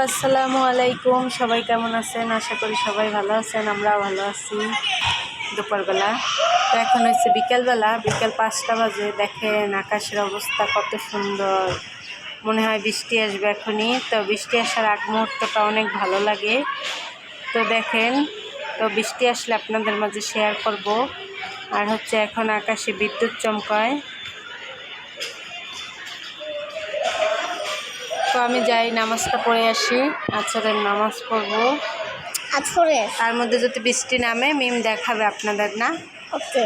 আসসালামু আলাইকুম, সবাই কেমন আছেন? আশা করি সবাই ভালো আছেন, আমরাও ভালো আছি। দুপুরবেলা তো এখন হচ্ছে বিকেলবেলা, বিকেল 5টা বাজে। দেখেন আকাশের অবস্থা কত সুন্দর, মনে হয় বৃষ্টি আসবে এখনই। তো বৃষ্টি আসার আগ মুহূর্তটা অনেক ভালো লাগে। তো দেখেন, তো বৃষ্টি আসলে আপনাদের মাঝে শেয়ার করব। আর হচ্ছে এখন আকাশে বিদ্যুৎ চমকায়। তো আমি যাই নামাজটা পড়ে আসি, আসরের নামাজ পড়বো। তার মধ্যে যদি বৃষ্টি নামে মিম দেখাবে আপনাদের, না? ওকে।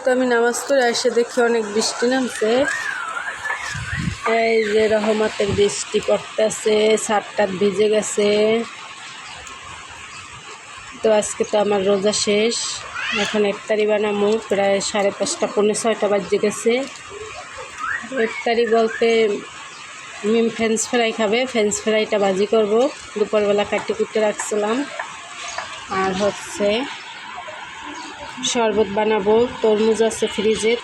তো আমি নামাজ পড়ে এসে দেখি অনেক বৃষ্টি নামছে। এই যে রহমতের বৃষ্টি পড়তেছে, ছাদটা ভিজে গেছে। তো আজকে তো আমার রোজা শেষ, এখন ইফতারি বানাবো। প্রায় 5:30 পৌনে 6টা বাজে গেছে। ইফতারি বলতে মিম ফ্রেঞ্চ ফ্রাই খাবে, ফ্রেঞ্চ ফ্রাইটা ভাজি করব। দুপুরবেলা কাটি কুটে রাখছিলাম। আর হচ্ছে শরবত বানাবো, তরমুজ আছে ফ্রিজে।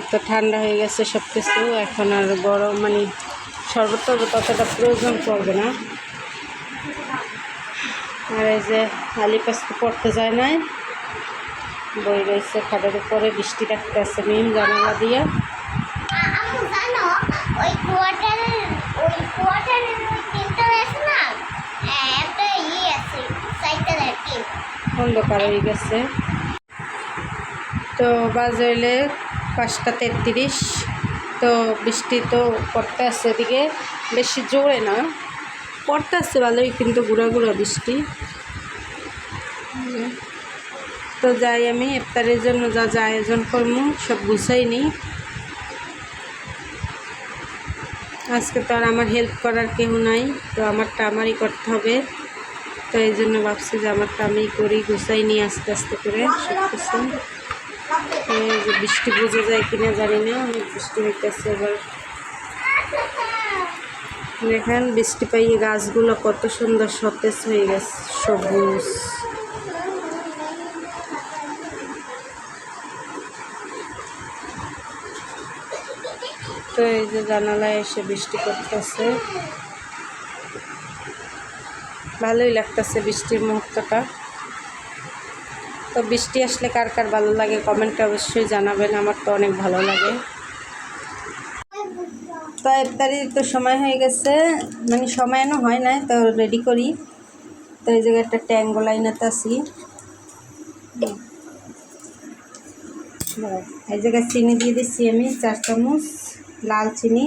তো ঠান্ডা হয়ে গেছে সব কিছু, এখন আর গরম মানে শরবত টরবত অতটা প্রয়োজন পড়বে না। আর এই যে আলিপাস তো পড়তে যায় নাই, বই রয়েছে খাটের উপরে, বৃষ্টি ডাকতে আছে মিম জানালা দিয়ে। অন্ধকার হয়ে গেছে। তো বাজে হইলে 5:33। তো বৃষ্টি তো পড়তে আসছে, এদিকে বেশি জোরে না, পড়তে আসছে ভালোই, কিন্তু গুঁড়া গুঁড়া বৃষ্টি। তো যাই, আমি ইফতারের জন্য যা যা আয়োজন করবো সব গুছাই নিই। আজকে তো আর আমার হেল্প করার কেউ নাই, তো আমারটা আমারই করতে হবে। তো এই জন্য ভাবছি যে আমারটা আমি করি, গুছাই নিই আস্তে আস্তে করে সব কিছু। এই যে বৃষ্টি বোঝা যায় কিনা জানি না, অনেক বৃষ্টি হইতেছে এবার। দেখেন বৃষ্টি পাইয়ে গাছগুলো কত সুন্দর সতেজ হয়ে গেছে, সবুজ। তো এই যে জানালায় এসে বৃষ্টি করতেছে, ভালোই লাগতেছে বৃষ্টির মুহূর্তটা। তো বৃষ্টি আসলে কার কার ভালো লাগে কমেন্টে অবশ্যই জানাবেন, আমার তো অনেক ভালো লাগে। তো ইফতারির তো সময় হয়ে গেছে, মানে সময়ও হয় না, তো রেডি করি। তো এই জায়গায় একটা ট্যাঙ্ক লাইনাতে আসি। এই জায়গায় চিনি দিয়ে দিচ্ছি আমি 4 চামচ লাল চিনি,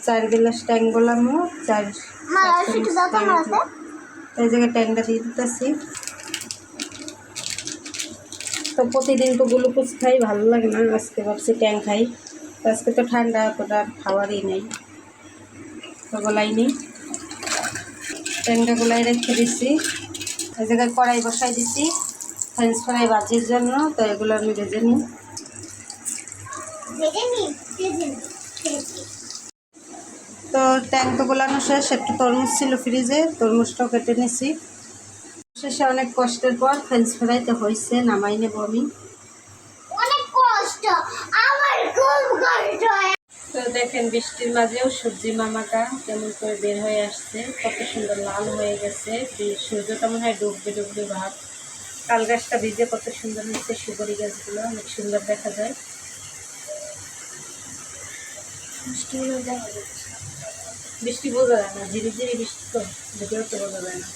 4 গ্লাস ট্যাঙ্ক গোলামো 4 এই জায়গায় ট্যাঙ্কটা দিয়ে দিতেছি। তো প্রতিদিন তো গ্লুকোজ খাই, ভালো লাগে না, আজকে ভাবছি ট্যাঙ্ক খাই। তো আজকে তো ঠান্ডা, অতটা খাওয়ারই নেই, তো গোলাই নিই। ট্যাঙ্কটা গোলাই রেখে দিচ্ছি। এই জায়গায় কড়াই বসাই দিচ্ছি ফ্রেঞ্চ ফ্রাই ভাজির জন্য। তো এগুলো আমি ভেজে নিই। তো ট্যাঙ্ক তো গোলানো শেষ, একটু তরমুজ ছিল ফ্রিজে, তরমুজটাও কেটে নিছি। শেষে অনেক কষ্টের পর ফ্রেঞ্চ ফ্রাইতে হয়েছে, নামাই নেব আমি। তো দেখেন বৃষ্টির মাঝেও সবজি মামাটা কেমন করে বের হয়ে আসছে, কত সুন্দর লাল হয়ে গেছে। সূর্যটা মনে হয় ডুববে ডুববে ভাব। তাল গাছটা ভিজে কত সুন্দর হচ্ছে, সুপারি গাছগুলো অনেক সুন্দর দেখা যায়। বৃষ্টি বোঝা যায় না, ঝিরি ঝিরি বৃষ্টি, তো ভিডিও তো বোঝা যায় না।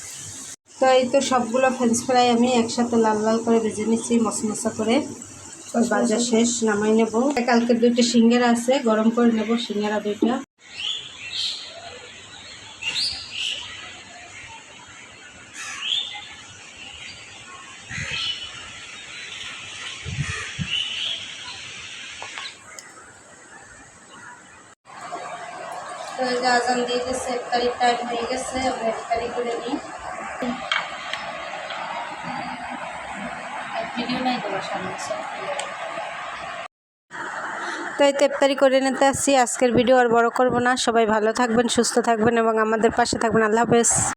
তো এই তো সবগুলো ফ্রেঞ্চ ফ্রাই আমি একসাথে লাল লাল করে ভেজে নিচ্ছি মশমশা করে। বাজা শেষ, নামাই নেব। কালকের 2টা সিঙ্গারা আছে, গরম করে নেব সিঙ্গারা 2টা। তো এই যে আজান দিয়ে গেছে, ইফতারির টাইম হয়ে গেছে, আমরা ইফতারি করে নিই। ভিডিও নাই তোমার সামনে। তো এই ইফতারি করে নিতে আসছি। আজকের ভিডিও আর বড় করব না, সবাই ভালো থাকবেন, সুস্থ থাকবেন এবং আমাদের পাশে থাকবেন। আল্লাহ হাফেজ।